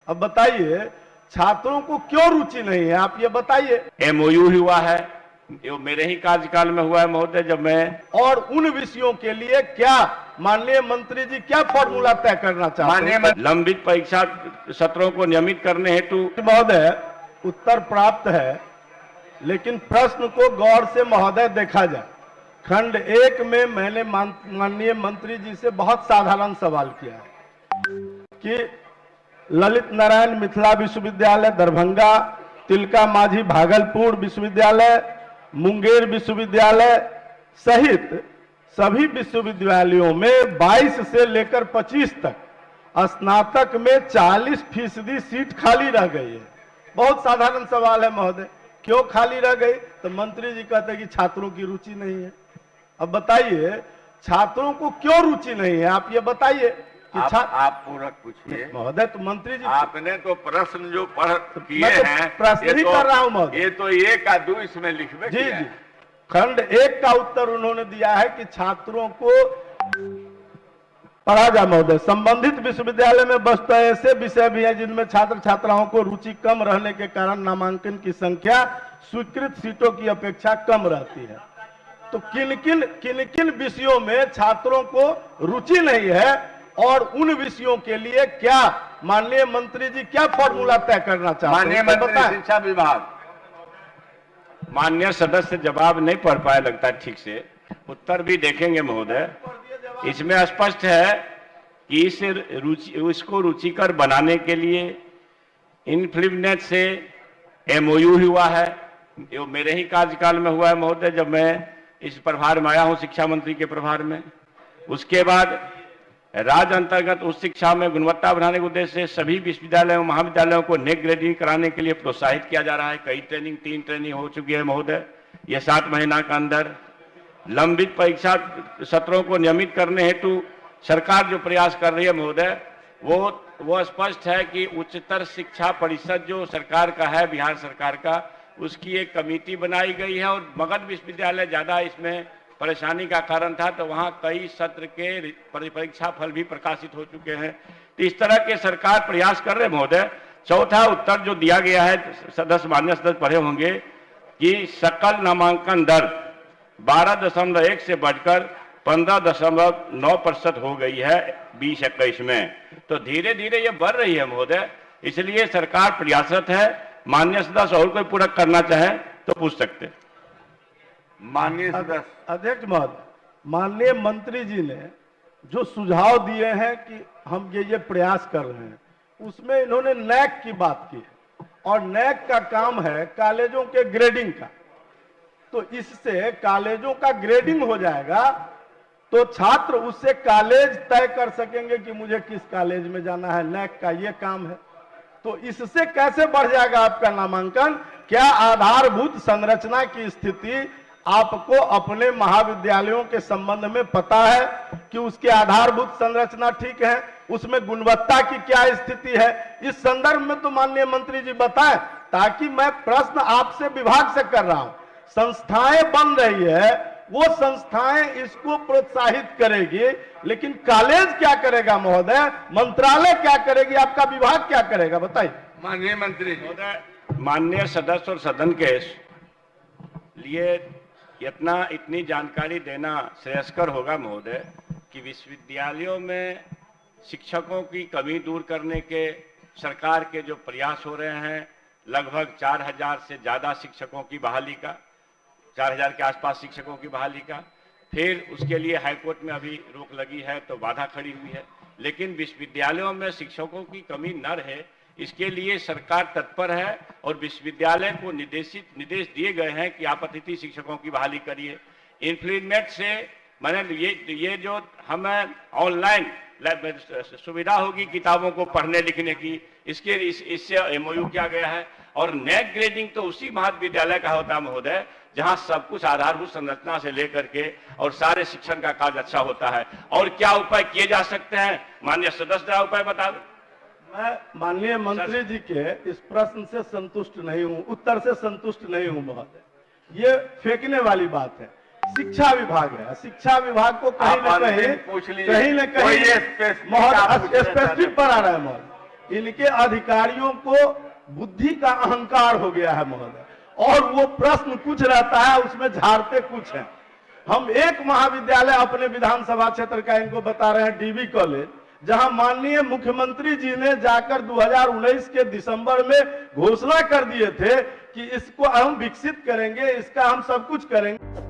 अब बताइए छात्रों को क्यों रुचि नहीं है, आप ये बताइए। एमओयू हुआ है, ये मेरे ही कार्यकाल में हुआ है महोदय, जब मैं और उन विषयों के लिए क्या माननीय मंत्री जी क्या फॉर्मूला तय करना चाहते हैं? लंबित परीक्षा सत्रों को नियमित करने हेतु महोदय उत्तर प्राप्त है, लेकिन प्रश्न को गौर से महोदय देखा जाए। खंड 1 में मैंने माननीय मंत्री जी से बहुत साधारण सवाल किया है कि ललित नारायण मिथिला विश्वविद्यालय दरभंगा, तिलका मांझी भागलपुर विश्वविद्यालय, मुंगेर विश्वविद्यालय सहित सभी विश्वविद्यालयों में 22 से लेकर 25 तक स्नातक में 40% सीट खाली रह गई है। बहुत साधारण सवाल है महोदय, क्यों खाली रह गई? तो मंत्री जी कहते हैं कि छात्रों की रुचि नहीं है। अब बताइए छात्रों को क्यों रुचि नहीं है, आप ये बताइए कि आप पूरक पूछिए महोदय। तो मंत्री जी आपने तो प्रश्न जो पढ़ किए तो हैं प्रश्न ही कर रहा हूं महोदय। ये तो 1 का 2 इसमें लिखवे जी जी, खंड 1 का उत्तर उन्होंने दिया है कि छात्रों को पढ़ा जाए महोदय। संबंधित विश्वविद्यालय में वस्तुतः ऐसे विषय भी हैं जिनमें छात्र छात्राओं को रुचि कम रहने के कारण नामांकन की संख्या स्वीकृत सीटों की अपेक्षा कम रहती है। तो किन किन विषयों में छात्रों को रुचि नहीं है और उन विषयों के लिए क्या माननीय मंत्री जी क्या फॉर्मूला तय करना चाहते हैं? माननीय मंत्री शिक्षा विभाग। माननीय सदस्य जवाब नहीं पढ़ पाए लगता है ठीक से, उत्तर भी देखेंगे महोदय। इसमें स्पष्ट है कि इसको रुचिकर बनाने के लिए इनफ्लिवनेट से एमओयू हुआ है, ये मेरे ही कार्यकाल में हुआ है महोदय, जब मैं इस प्रभार में आया हूं शिक्षा मंत्री के प्रभार में। उसके बाद राज्य अंतर्गत उच्च शिक्षा में गुणवत्ता बढ़ाने के उद्देश्य से सभी विश्वविद्यालयों महाविद्यालयों को नेक ग्रेडिंग कराने के लिए प्रोत्साहित किया जा रहा है। कई 3 ट्रेनिंग हो चुकी है महोदय ये 7 महीना के अंदर। लंबित परीक्षा सत्रों को नियमित करने हेतु सरकार जो प्रयास कर रही है महोदय, वो स्पष्ट है कि उच्चतर शिक्षा परिषद जो सरकार का है, बिहार सरकार का, उसकी एक कमेटी बनाई गई है और मगध विश्वविद्यालय ज्यादा इसमें परेशानी का कारण था, तो वहां कई सत्र के परीक्षा फल भी प्रकाशित हो चुके हैं। तो इस तरह के सरकार प्रयास कर रहे महोदय। चौथा उत्तर जो दिया गया है, सदस्य मान्य सदस्य पढ़े होंगे कि सकल नामांकन दर 12.1 से बढ़कर 15.9% हो गई है 2021 में। तो धीरे धीरे ये बढ़ रही है महोदय, इसलिए सरकार प्रयासरत है। माननीय सदस्य और कोई पूरक करना चाहे तो पूछ सकते हैं। माननीय सदस्य। अध्यक्ष महोदय, माननीय मंत्री जी ने जो सुझाव दिए हैं कि हम ये प्रयास कर रहे हैं, उसमें इन्होंने नैक की बात की है और नैक का काम है कॉलेजों के ग्रेडिंग का। तो इससे कॉलेजों का ग्रेडिंग हो जाएगा तो छात्र उससे कॉलेज तय कर सकेंगे कि मुझे किस कॉलेज में जाना है। नैक का ये काम है। तो इससे कैसे बढ़ जाएगा आपका नामांकन? क्या आधारभूत संरचना की स्थिति आपको अपने महाविद्यालयों के संबंध में पता है कि उसकी आधारभूत संरचना ठीक है, उसमें गुणवत्ता की क्या स्थिति है? इस संदर्भ में तो माननीय मंत्री जी बताएं, ताकि मैं प्रश्न आपसे विभाग से कर रहा हूं। संस्थाएं बन रही है, वो संस्थाएं इसको प्रोत्साहित करेगी, लेकिन कॉलेज क्या करेगा महोदय? मंत्रालय क्या करेगी? आपका विभाग क्या करेगा? बताइए। माननीय मंत्री महोदय, माननीय सदस्य और सदन के लिए इतनी जानकारी देना श्रेयस्कर होगा महोदय कि विश्वविद्यालयों में शिक्षकों की कमी दूर करने के सरकार के जो प्रयास हो रहे हैं, लगभग 4000 से ज्यादा शिक्षकों की बहाली का, 4000 के आसपास शिक्षकों की बहाली का, फिर उसके लिए हाईकोर्ट में अभी रोक लगी है तो बाधा खड़ी हुई है। लेकिन विश्वविद्यालयों में शिक्षकों की कमी न रहे, इसके लिए सरकार तत्पर है और विश्वविद्यालय को निर्देश दिए गए हैं कि आप अतिथि शिक्षकों की बहाली करिए। इन्फ्लुएंट से मैंने ये जो हमें ऑनलाइन सुविधा होगी किताबों को पढ़ने लिखने की, इससे एमओयू किया गया है। और नेक ग्रेडिंग तो उसी महाविद्यालय का होता है महोदय जहां सब कुछ आधारभूत संरचना से लेकर के और सारे शिक्षण का कार्य अच्छा होता है। और क्या उपाय किए जा सकते हैं माननीय सदस्य, उपाय बता दें। मैं माननीय मंत्री जी के इस प्रश्न से संतुष्ट नहीं हूं, उत्तर से संतुष्ट नहीं हूं महोदय। ये फेंकने वाली बात है। शिक्षा विभाग है, शिक्षा विभाग को कहीं न कहीं स्पेसिफिक पर आ रहा है महोदय। इनके अधिकारियों को बुद्धि का अहंकार हो गया है महोदय, और वो प्रश्न कुछ रहता है उसमें झाड़ते कुछ हैं। हम एक महाविद्यालय अपने विधानसभा क्षेत्र का इनको बता रहे हैं, डीबी कॉलेज, जहां माननीय मुख्यमंत्री जी ने जाकर 2019 के दिसंबर में घोषणा कर दिए थे कि इसको हम विकसित करेंगे, इसका हम सब कुछ करेंगे।